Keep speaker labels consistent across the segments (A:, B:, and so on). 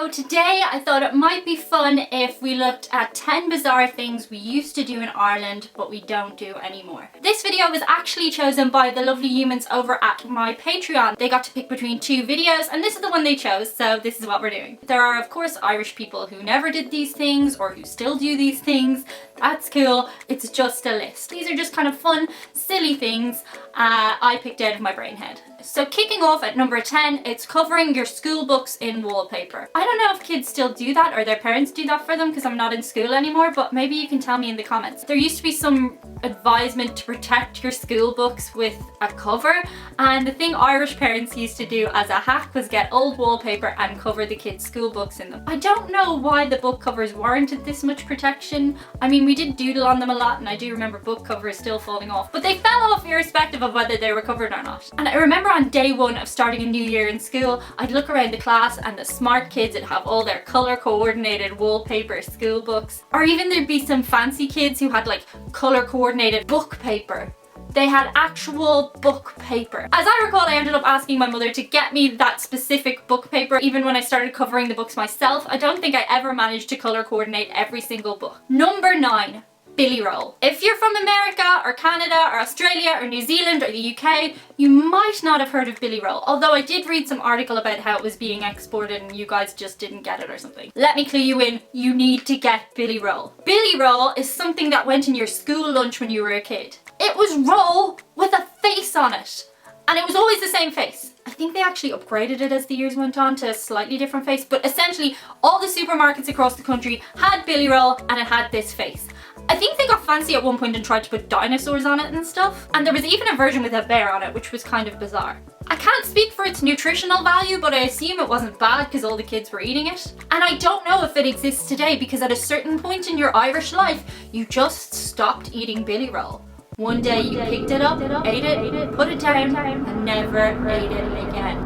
A: So today I thought it might be fun if we looked at 10 bizarre things we used to do in Ireland but we don't do anymore. This video was actually chosen by the lovely humans over at my Patreon. They got to pick between two videos and this is the one they chose, so this is what we're doing. There are of course Irish people who never did these things or who still do these things. That's cool, it's just a list. These are just kind of fun, silly things I picked out of my brain head. So kicking off at number 10, it's covering your school books in wallpaper. I don't know if kids still do that or their parents do that for them because I'm not in school anymore, but maybe you can tell me in the comments. There used to be some advisement to protect your school books with a cover, and the thing Irish parents used to do as a hack was get old wallpaper and cover the kids' school books in them. I don't know why the book covers warranted this much protection. I mean, we did doodle on them a lot and I do remember book covers still falling off, but they fell off irrespective of whether they were covered or not. And I remember on day one of starting a new year in school, I'd look around the class and the smart kids would have all their colour coordinated wallpaper school books. Or even there'd be some fancy kids who had like colour coordinated book paper. They had actual book paper. As I recall, I ended up asking my mother to get me that specific book paper even when I started covering the books myself. I don't think I ever managed to colour coordinate every single book. Number 9. Billy roll. If you're from America or Canada or Australia or New Zealand or the UK, you might not have heard of Billy roll, although I did read some article about how it was being exported and you guys just didn't get it or something. Let me clue you in, you need to get Billy roll. Billy roll is something that went in your school lunch when you were a kid. It was roll with a face on it, and it was always the same face. I think they actually upgraded it as the years went on to a slightly different face, but essentially all the supermarkets across the country had Billy roll and it had this face. I think they got fancy at one point and tried to put dinosaurs on it and stuff. And there was even a version with a bear on it, which was kind of bizarre. I can't speak for its nutritional value, but I assume it wasn't bad because all the kids were eating it. And I don't know if it exists today because at a certain point in your Irish life, you just stopped eating Billy roll. One day you picked it up, ate it, put it down, and never ate it again.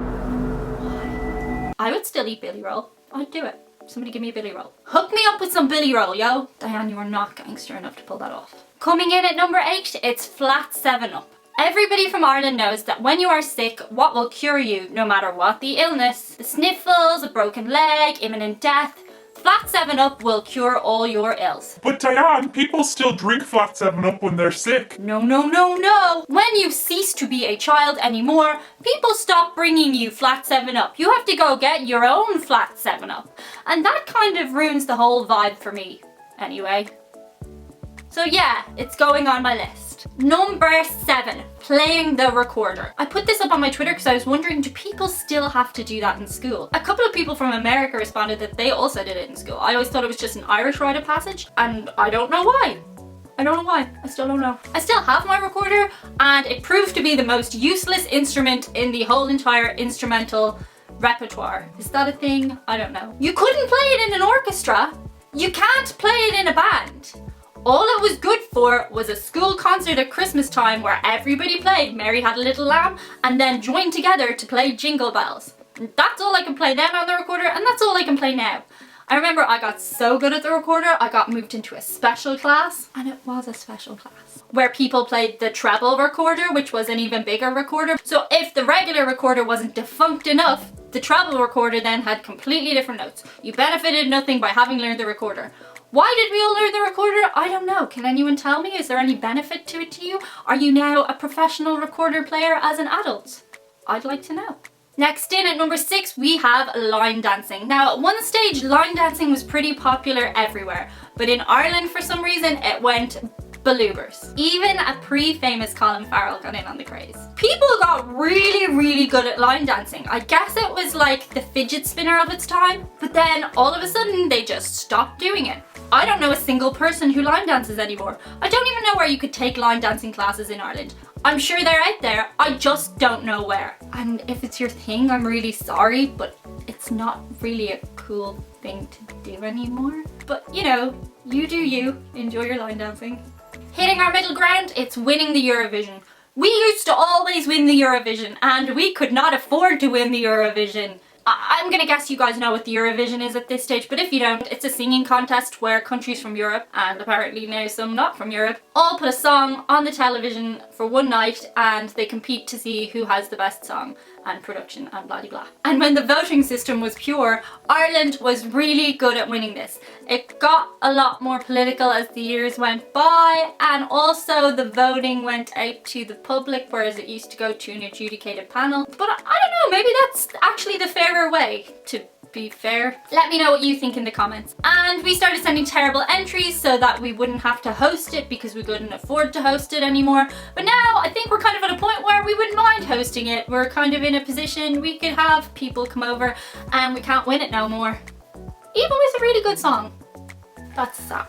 A: Why? I would still eat Billy roll. I'd do it. Somebody give me a Billy roll. Hook me up with some Billy roll, yo. Diane, you are not gangster enough to pull that off. Coming in at number 8, it's flat 7-Up. Everybody from Ireland knows that when you are sick, what will cure you, no matter what the illness, the sniffles, a broken leg, imminent death, flat 7-Up will cure all your ills.
B: But Diane, people still drink flat 7-Up when they're sick.
A: No, no, no, no. When you cease to be a child anymore, people stop bringing you flat 7-Up. You have to go get your own flat 7-Up. And that kind of ruins the whole vibe for me, anyway. So yeah, it's going on my list. Number 7, playing the recorder. I put this up on my Twitter because I was wondering, do people still have to do that in school? A couple of people from America responded that they also did it in school. I always thought it was just an Irish rite of passage, and I don't know why. I don't know why. I still don't know. I still have my recorder, and it proved to be the most useless instrument in the whole entire instrumental repertoire. Is that a thing? I don't know. You couldn't play it in an orchestra. You can't play it in a band. All it was good for was a school concert at Christmas time where everybody played Mary Had a Little Lamb and then joined together to play Jingle Bells. And that's all I can play then on the recorder, and that's all I can play now. I remember I got so good at the recorder, I got moved into a special class, and it was a special class, where people played the treble recorder, which was an even bigger recorder. So if the regular recorder wasn't defunct enough, the treble recorder then had completely different notes. You benefited nothing by having learned the recorder. Why did we all learn the recorder? I don't know. Can anyone tell me? Is there any benefit to it to you? Are you now a professional recorder player as an adult? I'd like to know. Next in at number 6, we have line dancing. Now, at one stage, line dancing was pretty popular everywhere, but in Ireland, for some reason, it went baloobers. Even a pre-famous Colin Farrell got in on the craze. People got really, really good at line dancing. I guess it was like the fidget spinner of its time, but then all of a sudden they just stopped doing it. I don't know a single person who line dances anymore. I don't even know where you could take line dancing classes in Ireland. I'm sure they're out there, I just don't know where. And if it's your thing, I'm really sorry, but it's not really a cool thing to do anymore. But you know, you do you, enjoy your line dancing. Hitting our middle ground, it's winning the Eurovision. We used to always win the Eurovision, and we could not afford to win the Eurovision. I'm gonna guess you guys know what the Eurovision is at this stage, but if you don't, it's a singing contest where countries from Europe, and apparently now some not from Europe, all put a song on the television for one night and they compete to see who has the best song. and production and blah blah. And when the voting system was pure, Ireland was really good at winning this. It got a lot more political as the years went by, and also the voting went out to the public, whereas it used to go to an adjudicated panel. But I don't know, maybe that's actually the fairer way, to be fair. Let me know what you think in the comments. And we started sending terrible entries so that we wouldn't have to host it because we couldn't afford to host it anymore. But now I think we're kind of at a point where we wouldn't mind hosting it. We're kind of in a position we could have people come over and we can't win it no more. Even with a really good song. That's sad.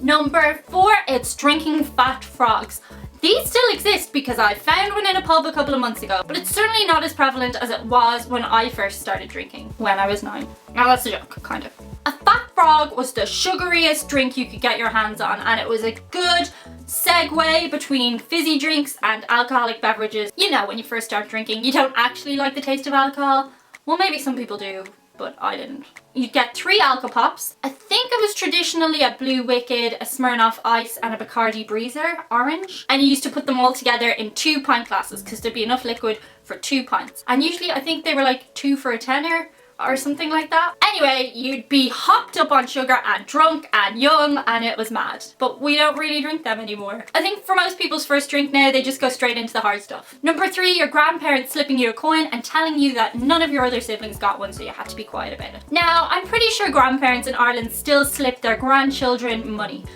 A: Number 4, it's drinking fat frogs. These still exist because I found one in a pub a couple of months ago, but it's certainly not as prevalent as it was when I first started drinking, when I was 9. Now that's a joke, kind of. A fat frog was the sugariest drink you could get your hands on, and it was a good segue between fizzy drinks and alcoholic beverages. You know, when you first start drinking, you don't actually like the taste of alcohol. Well, maybe some people do, but I didn't. You'd get 3 Alka Pops. I think it was traditionally a Blue Wicked, a Smirnoff Ice and a Bacardi Breezer, orange. And you used to put them all together in 2 pint glasses because there'd be enough liquid for 2 pints. And usually I think they were like 2 for a tenner or something like that. Anyway, you'd be hopped up on sugar and drunk and young, and it was mad. But we don't really drink them anymore. I think for most people's first drink now, they just go straight into the hard stuff. Number 3, your grandparents slipping you a coin and telling you that none of your other siblings got one, so you had to be quiet about it. Now, I'm pretty sure grandparents in Ireland still slip their grandchildren money,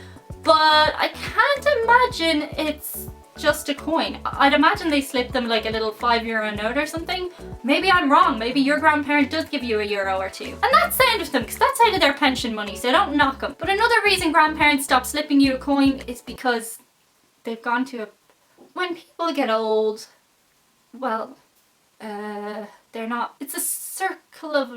A: but I can't imagine it's just a coin. I'd imagine they slip them like a little €5 note or something. Maybe I'm wrong. Maybe your grandparent does give you €1 or 2. And that's sound of them, because that's out of their pension money, so don't knock them. But another reason grandparents stop slipping you a coin is because they've gone to a... When people get old, well, they're not... It's a circle of...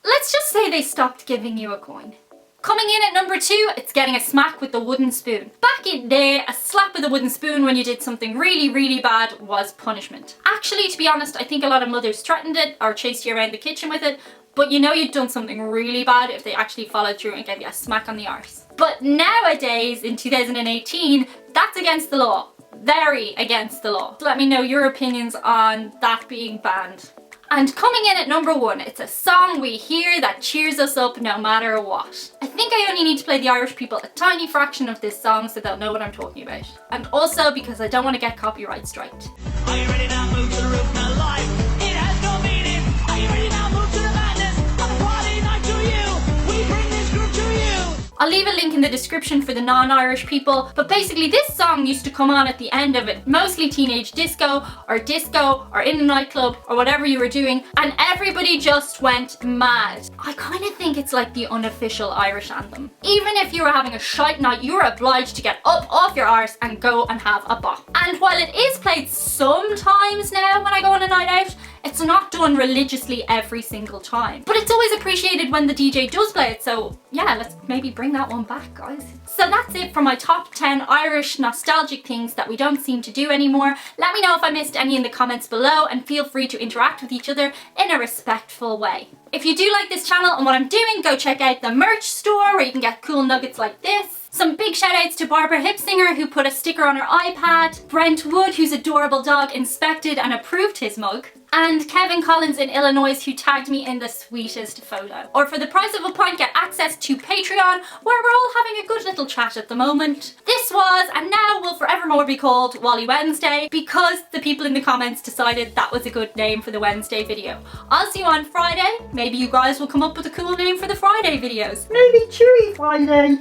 A: Let's just say they stopped giving you a coin. Coming in at number 2, it's getting a smack with the wooden spoon. Back in the day, a slap with a wooden spoon when you did something really, really bad was punishment. Actually, to be honest, I think a lot of mothers threatened it or chased you around the kitchen with it, but you know you'd done something really bad if they actually followed through and gave you a smack on the arse. But nowadays, in 2018, that's against the law. Very against the law. Let me know your opinions on that being banned. And coming in at number 1, it's a song we hear that cheers us up no matter what. I think I only need to play the Irish people a tiny fraction of this song so they'll know what I'm talking about. And also because I don't want to get copyright striked.
C: Are you ready now? Move to the roof now live. It has no meaning. Are you ready now? Move to the madness. On a party night to you. We bring this group to you.
A: I'll leave a link in the description for the non-Irish people, but basically this song used to come on at the end of it, mostly teenage disco or in a nightclub or whatever you were doing, and everybody just went mad. I kind of think it's like the unofficial Irish anthem. Even if you were having a shite night, you were obliged to get up off your arse and go and have a bop. And while it is played sometimes now when I go on a night out, it's not done religiously every single time. But it's always appreciated when the DJ does play it, so yeah, let's maybe bring that one back, guys. So that's it for my top 10 Irish nostalgic things that we don't seem to do anymore. Let me know if I missed any in the comments below, and feel free to interact with each other in a respectful way. If you do like this channel and what I'm doing, go check out the merch store where you can get cool nuggets like this. Some big shout outs to Barbara Hipsinger, who put a sticker on her iPad, Brent Wood, whose adorable dog inspected and approved his mug, and Kevin Collins in Illinois, who tagged me in the sweetest photo. Or for the price of a pint, get access to Patreon, where we're all having a good little chat at the moment. This was, and now will forevermore be called, Wally Wednesday, because the people in the comments decided that was a good name for the Wednesday video. I'll see you on Friday. Maybe you guys will come up with a cool name for the Friday videos. Maybe Chewie Friday.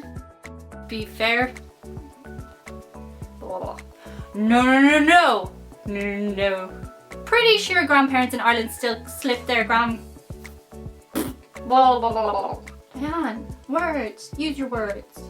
A: Be fair. Oh. No. Pretty sure grandparents in Ireland still slip their Diane, words. Use your words.